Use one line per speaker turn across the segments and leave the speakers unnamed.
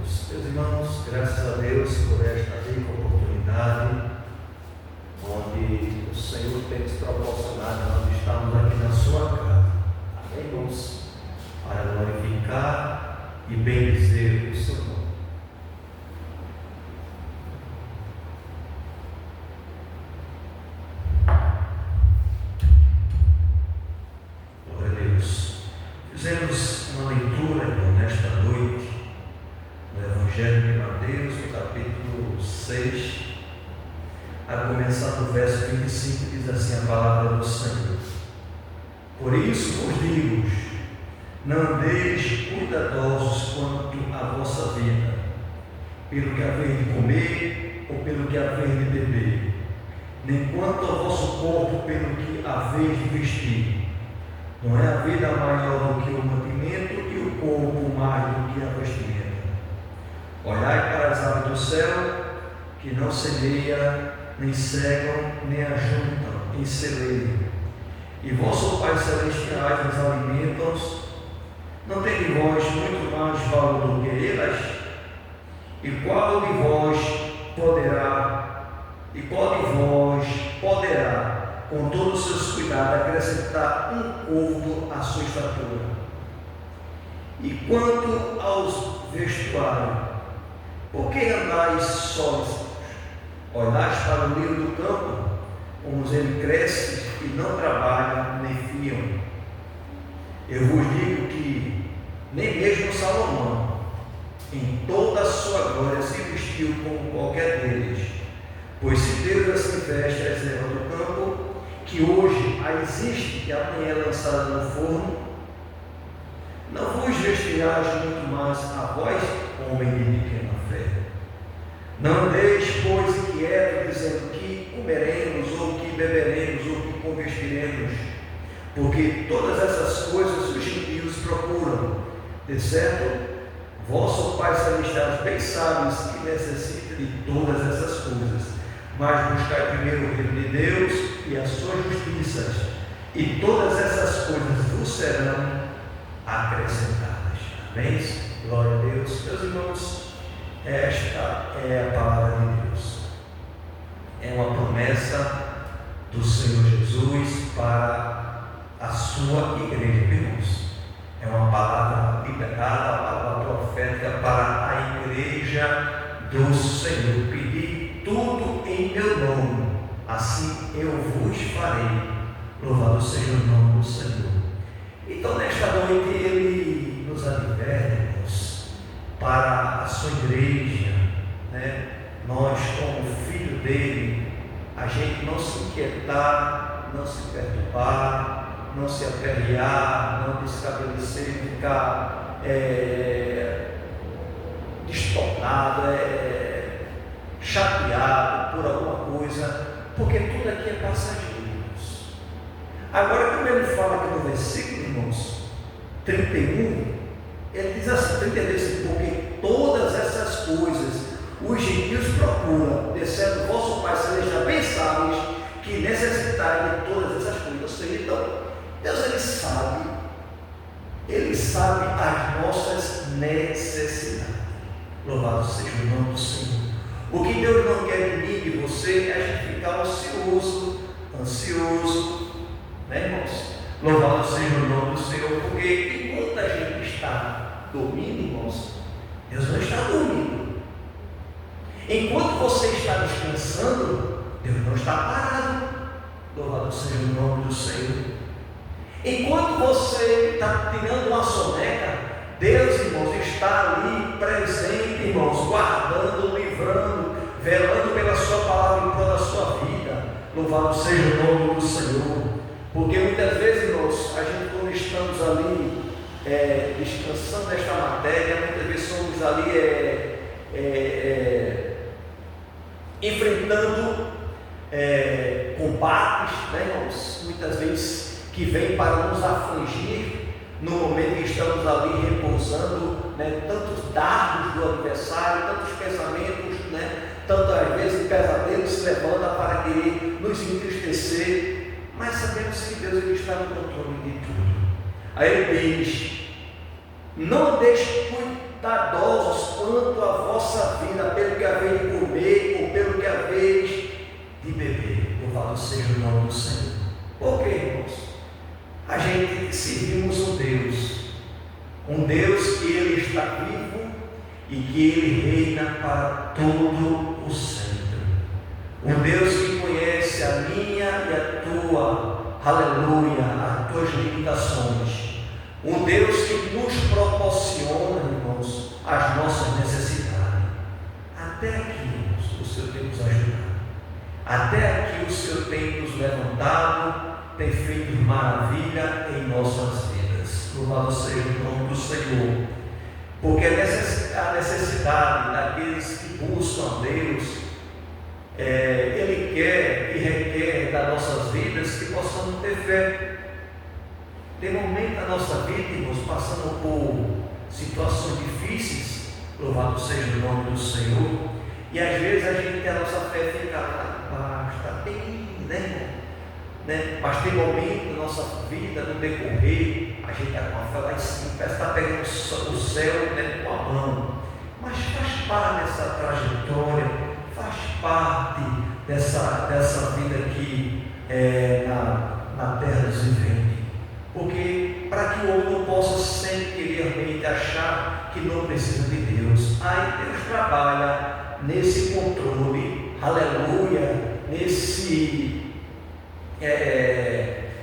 Deus. Meus irmãos, graças a Deus por esta rica oportunidade, onde o Senhor tem nos proporcionado, nós estamos aqui na sua casa. Amém, irmãos? Para glorificar e bendizer o seu nome. Glória a Deus. Fizemos uma leitura, irmão, nesta noite, no Evangelho de Mateus, no capítulo 6, a começar do verso 25, diz assim a palavra do Senhor: Por isso vos digo, não andeis cuidadosos quanto à vossa vida, pelo que haver de comer ou pelo que haver de beber, nem quanto ao vosso corpo pelo que haver de vestir. Não é a vida maior do que o mantimento e o corpo mais do que a vestimenta. Olhai para as aves do céu, que não semeia, nem cegam, nem ajuntam em celeiro, e vosso Pai Celestial as alimentam. Não tem de vós muito mais valor do que elas? E qual de vós poderá, com todos os seus cuidados, acrescentar um côvado à sua estatura? E quanto aos vestuários, por que andais sólidos? Olhais para o lírio do campo, como ele cresce e não trabalha nem fiam. Eu vos digo que nem mesmo Salomão, em toda a sua glória, se vestiu como qualquer deles. Pois se Deus assim veste a erva do campo, que hoje a existe e amanhã é lançada no forno, não vos vestirás muito mais a vós, homem de pequena fé. Não andeis, pois, inquietos, dizendo que comeremos, ou que beberemos, ou que convestiremos, porque todas essas coisas os gentios procuram. De certo, vosso Pai Celestial bem sabe que necessita de todas essas coisas, mas buscai primeiro o reino de Deus e as suas justiças, e todas essas coisas vos serão acrescentadas. Amém? Glória a Deus. Meus irmãos, esta é a palavra de Deus. É uma promessa do Senhor Jesus para a sua igreja, irmãos. É uma palavra liberada, uma palavra profética para a igreja do Senhor. Pedi tudo em meu nome, assim eu vos farei. Louvado seja o nome do Senhor. Então, nesta noite, ele nos adverte, irmãos, para a sua igreja, né? Nós, como filho dele, a gente não se inquietar, não se perturbar, não se aperrear, não desestabelecer, ficar destornado, chateado por alguma coisa, porque tudo aqui é passageiro. Agora, como ele fala aqui no versículo, irmãos, 31, ele diz assim, 32, porque todas essas coisas os gentios procuram, exceto vosso Pai Celestial, bem sabes que necessitai de todas essas coisas. Ou seja, então, Deus Ele sabe as nossas necessidades. Louvado seja o nome do Senhor. O que Deus não quer de mim e de você é a gente ficar ansioso, né, irmãos? Louvado seja o nome do Senhor, porque enquanto a gente está dormindo, irmãos, Deus não está dormindo. Enquanto você está descansando, Deus não está parado. Louvado seja o nome do Senhor. Enquanto você está tirando uma soneca, Deus, irmãos, está ali presente, irmãos, guardando, livrando, velando pela sua palavra e pela sua vida. Louvado seja o nome do Senhor. Porque muitas vezes, irmãos, a gente, quando estamos ali descansando desta matéria, muitas vezes somos ali enfrentando combates, né, irmãos? Muitas vezes que vêm para nos afligir no momento que estamos ali repousando, né, tantos dardos do adversário, tantos pensamentos, né, tantas vezes pesadelos se levanta para querer nos entristecer, mas sabemos que Deus ele está no controle de tudo. Aí ele diz: não deixe cuidadosos quanto a vossa vida, pelo que haveis de comer ou pelo que haveis de beber. Louvado seja o nome do Senhor. Por quê, irmãos? A gente servimos um Deus que Ele está vivo e que Ele reina para todo o sempre. Um Deus que conhece a minha e a tua, aleluia, as tuas limitações. Um Deus que nos proporciona, irmãos, as nossas necessidades. Até aqui, irmãos, o Senhor tem nos ajudado. Até aqui o Senhor tem nos levantado, tem feito maravilha em nossas vidas. Louvado seja o nome do Senhor. Porque a necessidade daqueles que buscam a Deus, Ele quer e requer das nossas vidas que possamos ter fé. Tem momento da nossa vida, irmãos, passando por situações difíceis, louvado seja o nome do Senhor, e às vezes a gente, a nossa fé fica lá embaixo, está bem, né? Mas tem momento da nossa vida, no decorrer, a gente está com a fé lá em cima, parece que está pegando o céu dentro com a mão, mas faz parte dessa trajetória, faz parte dessa vida aqui na terra dos viventes. Porque para que o homem não possa sempre querer realmente achar que não precisa de Deus, aí Deus trabalha nesse controle, aleluia, nesse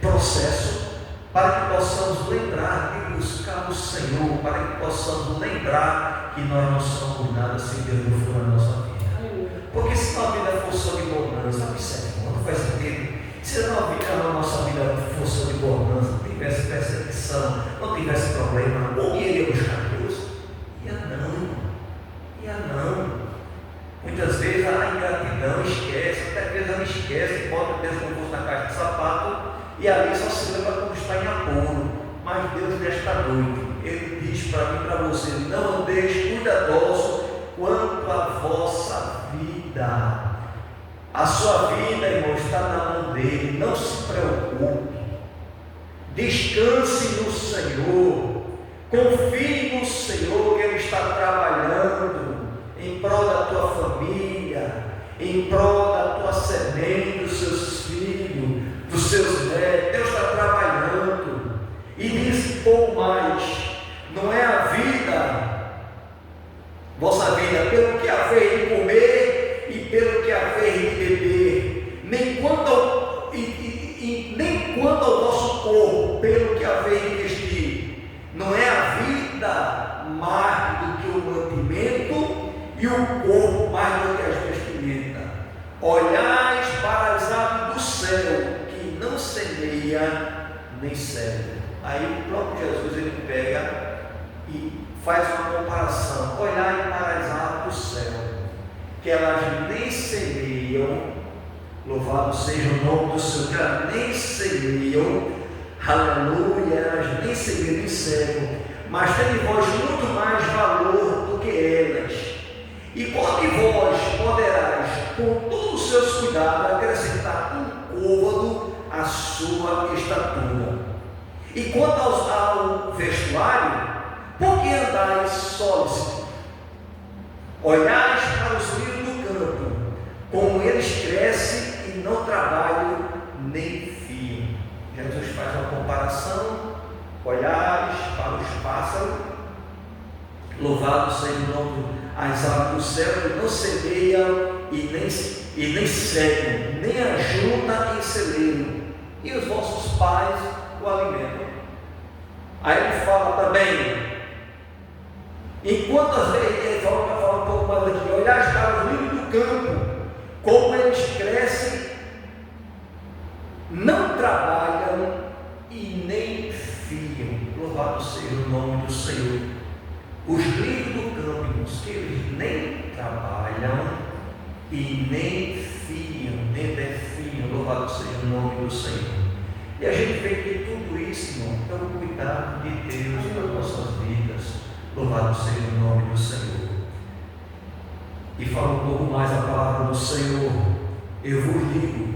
processo, para que possamos lembrar de buscar o Senhor, para que possamos lembrar que nós não somos nada sem Deus no fundo da nossa vida. Porque se a vida for só de bonança, não faz sentido. Se a nossa vida fosse só de bonança, não tivesse perseguição, não tivesse problema, ou iria buscar Deus? Ia não. Muitas vezes a ingratidão esquece, até às vezes ela esquece, bota Deus como fosse na caixa de sapato, e ali só se lembra quando está em apuro. Mas Deus, nesta noite, Ele diz para mim e para você: não andeis cuidadoso quanto à vossa vida. A sua vida, irmão, está na mão dele. Não se preocupe. Descanse no Senhor. Confie no Senhor, que Ele está trabalhando em prol da tua família, em prol da tua semente, dos seus filhos, dos seus netos. Deus está trabalhando. E diz pouco mais: não é a vida, vossa vida, pelo que haveis de comer e pelo que haveis de beber, nem quanto ao vosso corpo, pelo que haveis de vestir. Não é a vida mais do que o mantimento, e o corpo mais do que as vestimentas. Olhais para as aves do céu, que não semeia nem segue. Aí o próprio Jesus, ele pega e faz uma comparação. Olhai para as aves do céu, que elas nem semeiam, louvado seja o nome do Senhor, que elas nem semeiam, aleluia, elas nem semeiam nem cegam, mas tem em vós muito mais valor do que elas. E qual de vós poderás, com todos os seus cuidados, acrescentar um côvado à sua estatura? E quanto ao vestuário, por que andais sólidos? Olhais para os lírios do campo, como eles crescem e não trabalham nem fiam. Jesus faz uma comparação. Olhais para os pássaros, louvado seja o nome, as aves do céu, que não semeiam e nem cegam, nem ajuntam em celeiro, e os vossos pais o alimentam. Aí ele fala também, enquanto às vezes ele fala um pouco mais aqui: olhais para os lírios do campo, como eles crescem, não trabalham e nem fiam. Louvado seja o nome do Senhor. Os lírios do campo, irmãos, que eles nem trabalham e nem fiam, nem defiam. Louvado seja o nome do Senhor. E a gente vê que tudo isso, irmão, é o cuidado de Deus para as nossas vidas. Louvado seja o nome do Senhor. E fala um pouco mais a palavra do Senhor: eu vos digo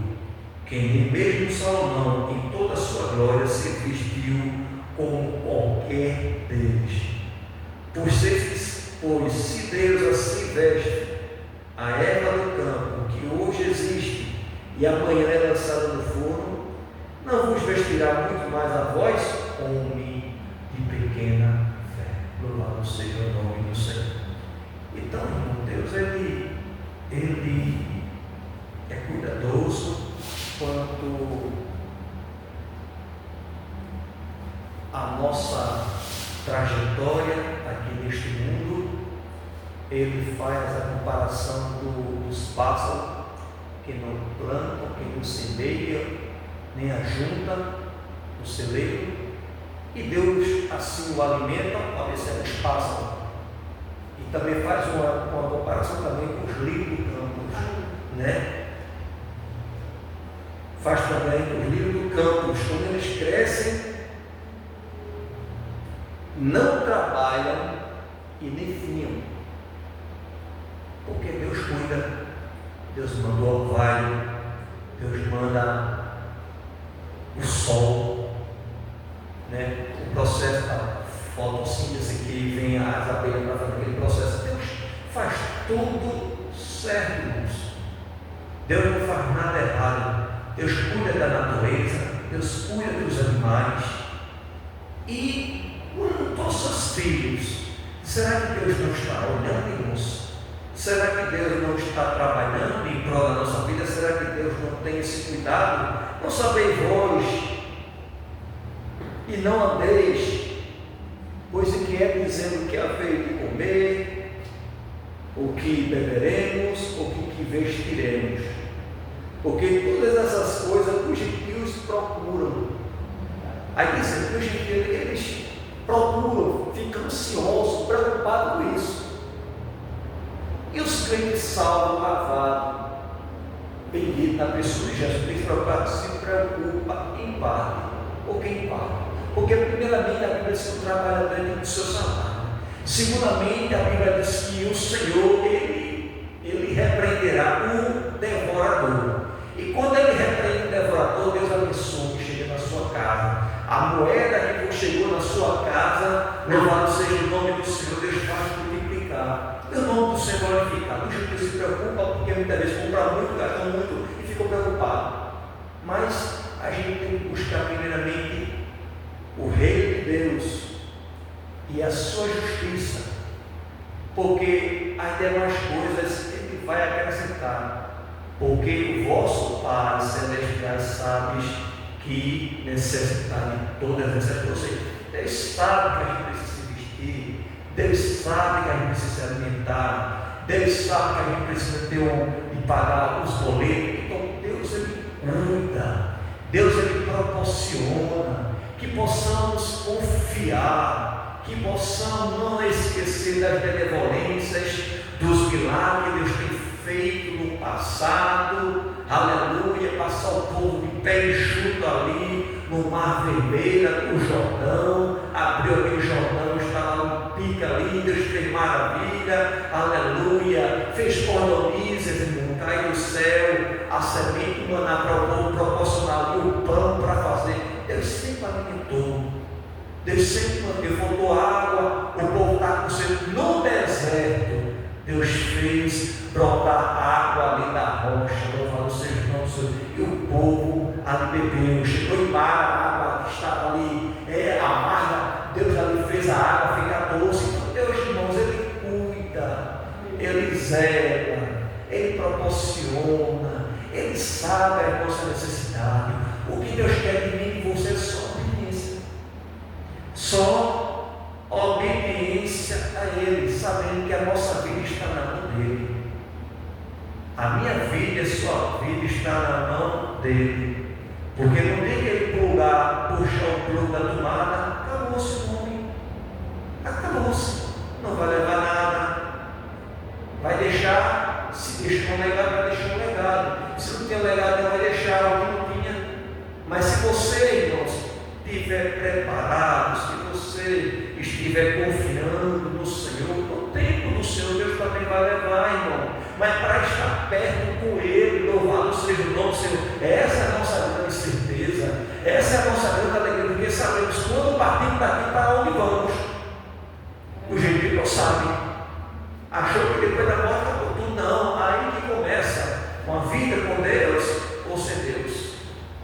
que nem mesmo Salomão, em toda a sua glória, se vestiu como qualquer deles. Pois se Deus assim veste a erva do campo, que hoje existe e amanhã é lançada no forno, não vos vestirá muito mais a vós, homem de pequena fé. Louvado seja o nome do Senhor. Então, irmão, Deus, Ele é cuidadoso quanto a nossa trajetória aqui neste mundo. Ele faz a comparação dos pássaros que não plantam, que não semeiam, nem ajuntam no celeiro, e Deus assim o alimenta, parecendo os pássaros. E também faz uma comparação também com os lírios do campo, né? Faz também com os lírios do campo, quando eles crescem, não trabalham e nem fiam, porque Deus cuida. Deus manda o orvalho, Deus manda o sol, né? O processo da fotossíntese que vem as abelhas para fazer aquele processo. Deus faz tudo certo, irmãos. Deus não faz nada errado. Deus cuida da natureza, Deus cuida dos animais. E quanto aos seus filhos, será que Deus não está olhando, irmãos? Será que Deus não está trabalhando em prol da nossa vida? Será que Deus não tem esse cuidado? Não sabeis vós e não andeis, pois o que é dizendo que haveis de comer, o que beberemos, o que vestiremos? Porque todas essas coisas os gentios procuram. Aí dizendo que os gentios eles procuram, ficam ansiosos, preocupados com isso. E os crentes salvos, lavados, benditos na pessoa de Jesus Cristo, se preocupa em parte. Por que em parte? Porque primeiramente a Bíblia diz que o trabalho dentro do seu salário. Segundamente a Bíblia diz que o Senhor, ele repreenderá o devorador. E quando ele repreende o devorador, Deus abençoa que chega na sua casa. A moeda que chegou na sua casa, louvado seja o nome do Senhor, Deus faz multiplicar. O nome do Senhor glorificado. Os judeus se preocupam porque muitas vezes compram muito, gastam muito e ficam preocupados. Mas a gente tem que buscar primeiramente o reino de Deus e a sua justiça, porque as demais coisas Ele vai acrescentar, porque o vosso Pai Celestial sabe que necessitar de todas essas coisas. Deus sabe que a gente precisa se vestir, Deus sabe que a gente precisa se alimentar, Deus sabe que a gente precisa de pagar os boletos. Então Deus Ele cuida, Deus Ele proporciona que possamos confiar, que possamos não esquecer das benevolências, dos milagres que Deus tem feito no passado. Aleluia, passar o povo de pé enxuto ali no Mar Vermelho, no Jordão, abriu aquele Jordão, estava lá no pica ali, Deus fez maravilha, aleluia, fez cordonizes, irmão, caiu do céu, a semente humana proporcionar ali o pão para fazer. Deus sempre alimentou, Deus sempre manteve, faltou água, o povo estava com sede no deserto. Deus fez brotar água ali da rocha, louvado seja o nome do Senhor, e o povo ali bebeu, chegou em mar, a água que estava ali amarga, Deus ali fez a água ficar doce. Então Deus, irmãos, Ele cuida, Ele zela, Ele proporciona, Ele sabe a nossa necessidade. O que Deus quer de mim e de você é só obediência, só obediência a Ele, sabendo que a nossa vida está na mão dEle. A minha vida e a sua vida está na mão dEle, porque não tem que Ele puxar o plugo da tomada, acabou-se o homem, acabou-se, não vai levar nada, vai deixar, se deixou um legado, vai deixar um legado, se não tem um legado, não vai deixar o que não tinha. Mas se você, irmãos, estiver preparado, se você estiver confiando no Senhor, no tempo do Senhor, Deus também vai levar, irmão. Mas para estar perto com Ele, louvado seja o nome do Senhor. Essa é a nossa grande certeza, essa é a nossa grande alegria, porque sabemos quando partimos daqui para onde vamos. O gentio não sabe, achou que depois da morte acabou tudo. Não, aí que começa uma vida com Deus ou sem Deus.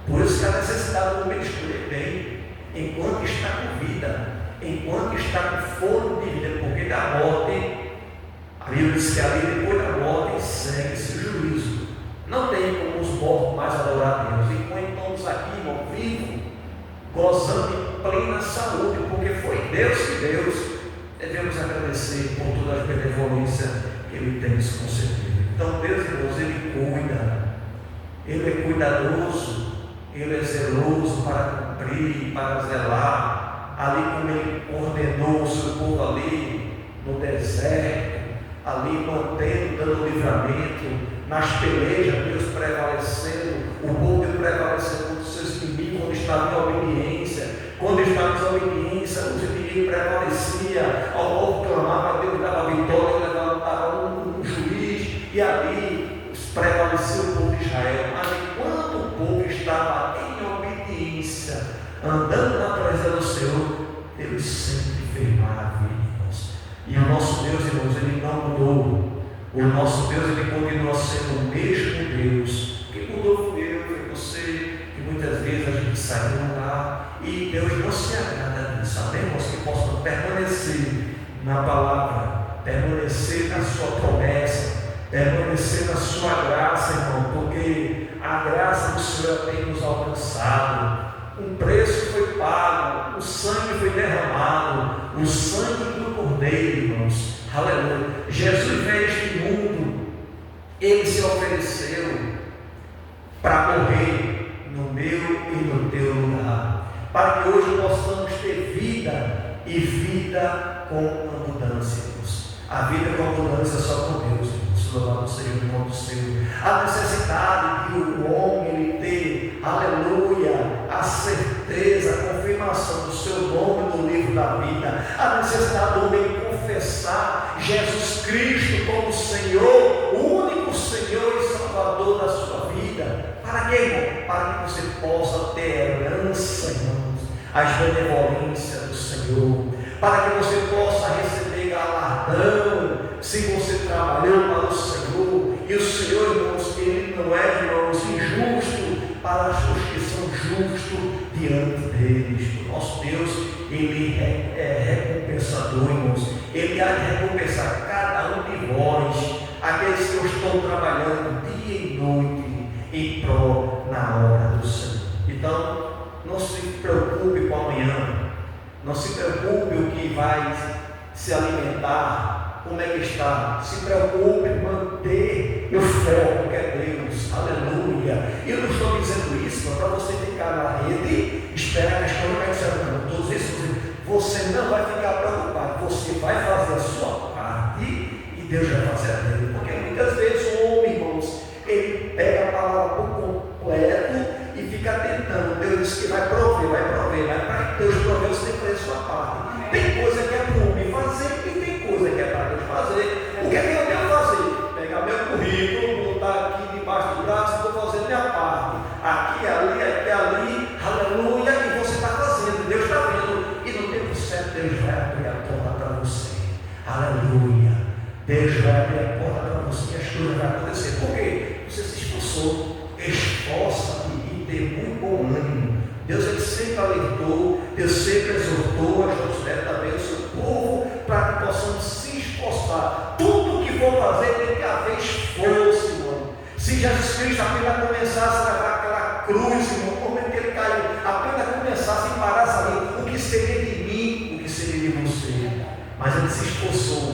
Por isso que a necessidade do homem escolher bem, enquanto está com vida, enquanto está com fôlego de vida, porque da morte, a Bíblia diz que ali depois da morte segue-se o juízo. Não tem como os mortos mais adorar a Deus. Enquanto estamos aqui, irmão, vivos, gozando de plena saúde, porque foi Deus que Deus, devemos agradecer por toda a benevolência que Ele tem nos concedido. Então, Deus, irmãos, Ele cuida, Ele é cuidadoso, Ele é zeloso para cumprir, para zelar, ali como Ele ordenou o seu povo ali no deserto, ali mantendo, dando livramento, nas pelejas, Deus prevalecendo, o povo prevalecendo contra os seus inimigos, quando estava em obediência, quando estava em desobediência, os inimigos prevaleciam, ao povo clamava, Deus dava vitória, levantava um juiz, e ali prevalecia o povo de Israel. Mas enquanto o povo estava em obediência, andando na presença do Senhor, Ele sempre fez maravilhas. E o nosso Deus, irmãos, Ele não mudou. O nosso Deus, Ele continua sendo o mesmo Deus. Quem mudou foi eu, foi você, que muitas vezes a gente sai do lugar e Deus não se agrada disso. Amém, irmãos? Que possam permanecer na palavra, permanecer na sua promessa, permanecer na sua graça, irmão, porque a graça do Senhor tem nos alcançado. Um preço foi pago, o sangue foi derramado, o sangue do Cordeiro, irmãos. Aleluia. Jesus veio a este mundo, Ele se ofereceu para morrer no meu e no teu lugar, para que hoje possamos ter vida e vida com abundância, irmãos. A vida com abundância é só com Deus, irmãos. Louvado seja o nome do Senhor. A necessidade de o homem ele ter, aleluia, a certeza, a confirmação do seu nome no livro da vida, a necessidade do homem confessar Jesus Cristo como Senhor, o único Senhor e Salvador da sua vida. Para quê, irmão? Para que você possa ter herança, irmãos, as benevolências do Senhor, para que você possa receber galardão, se você trabalhou para o Senhor. E o Senhor, irmãos, Ele não é, irmãos, injusto, para os que são justos diante deles. O nosso Deus, Ele é recompensador, irmãos. Ele há de recompensar cada um de vós, aqueles que eu estou trabalhando dia e noite em prol na hora do Senhor. Então, não se preocupe com amanhã, não se preocupe o que vai se alimentar, como é que está. Se preocupe em manter o foco que é Deus. Aleluia. Eu não estou dizendo isso para você ficar na rede e esperar que as coisas vai ser. Não estou dizendo. Você não vai ficar preocupado, você vai fazer a sua parte e Deus vai fazer a dele. Porque muitas vezes o homem, irmãos, ele pega a palavra por completo e fica tentando. Deus diz que vai prover, mas para Deus prover você tem que fazer a sua parte. Tem coisa que é para o homem fazer e tem coisa que é para Deus fazer. O que é que eu devo fazer? Pegar meu currículo, botar aqui debaixo do braço, estou fazendo minha parte. Aqui, ali, aleluia, e você está fazendo, Deus está vendo. E no tempo certo, Deus vai abrir a porta para você. Aleluia. Deus vai abrir a porta para você e as coisas vão acontecer. Por quê? Você se esforçou. Esforça-te e tem muito bom ânimo. Deus ele sempre alertou, Deus sempre exortou a Josué também, o seu povo, para que possamos se esforçar. Tudo que for fazer tem que haver esforço, irmão. Se Jesus Cristo apenas começasse a levar aquela cruz, irmão, como é que ele caiu, apenas começasse e parasse ali, o que seria de mim, o que seria de você? Mas ele se esforçou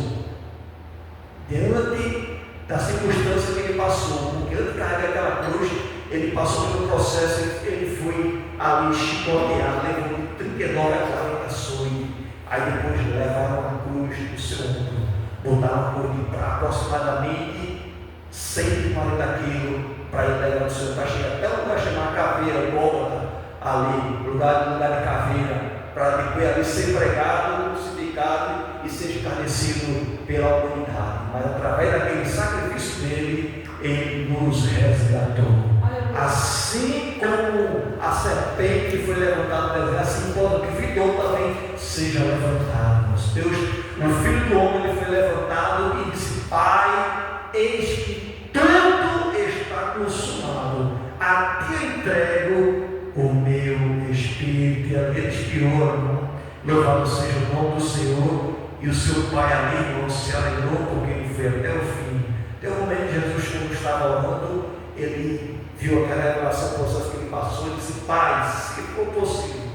diante da circunstância que ele passou, porque antes de carregar aquela cruz, ele passou pelo processo, ele foi ali chicoteado, levou 39 a 40 açoites, aí depois levaram a cruz do seu ombro, botaram a cruz para aproximadamente 140 quilos, para ele levar o seu, para chegar até o lugar chamado Caveira, Gólgota, ali, lugar de caveira, para depois ali ser pregado, crucificado e ser escarnecido pela humanidade. Mas através daquele sacrifício dele, ele nos resgatou. Assim como a serpente foi levantada no deserto, assim como que o filho do homem também seja levantado. Deus, o filho do homem ele foi levantado e disse: enviou, irmão. Louvado seja o nome do Senhor. E o seu pai ali, irmão, se alegrou porque ele foi até o fim. Tem um momento que Jesus, quando estava orando, ele viu aquela revelação processo que ele passou e disse: Pai, se for possível,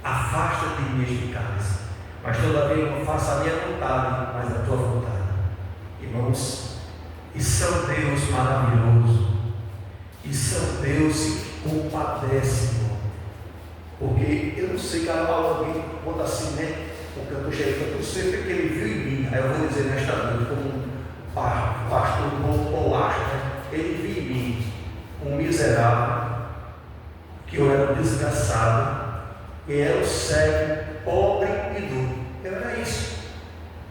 afasta de mim este cálice, mas todavia não faça a minha vontade, mas a tua vontade. Irmãos, isso é um Deus maravilhoso, isso é um Deus que compadece, irmão. Porque eu não sei, cara, alguém conta assim, né? O cantor chegando, eu sei que ele viu em mim. Aí eu vou dizer nesta noite, como um pastor ou acha, né? Ele viu em mim um miserável, que eu era um desgraçado, e era um cego, pobre e duro. Eu era isso.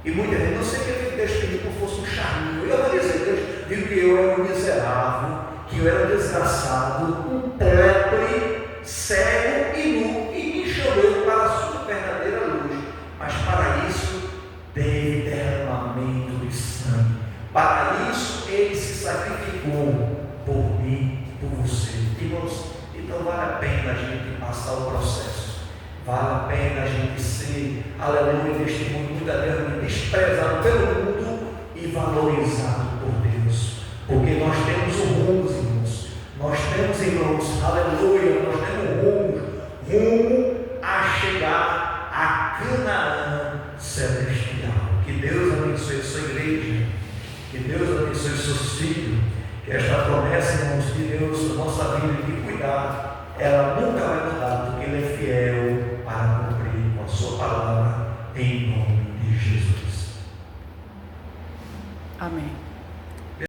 E muita gente, não sei que ele descreveu como fosse um charminho. Eu vou dizer, Deus viu que eu era um miserável, que eu era um desgraçado, um pobre, cego e nu, e me chamou para a sua verdadeira luz. Mas para isso teve derramamento de sangue. Para isso ele se sacrificou por mim, por você. Irmãos, então vale a pena a gente passar o processo. Vale a pena a gente ser, aleluia, neste mundo verdadeiramente desprezado pelo mundo e valorizado por Deus. Porque nós temos o rumo, irmãos. Nós temos, irmãos, aleluia, nós temos rumo a chegar a Canaã celestial. Que Deus abençoe a sua igreja. Que Deus abençoe os seus filhos. Que esta promessa, irmãos, de Deus na nossa vida de cuidar, ela nunca vai mudar, porque Ele é fiel para cumprir com a sua palavra, em nome de Jesus.
Amém.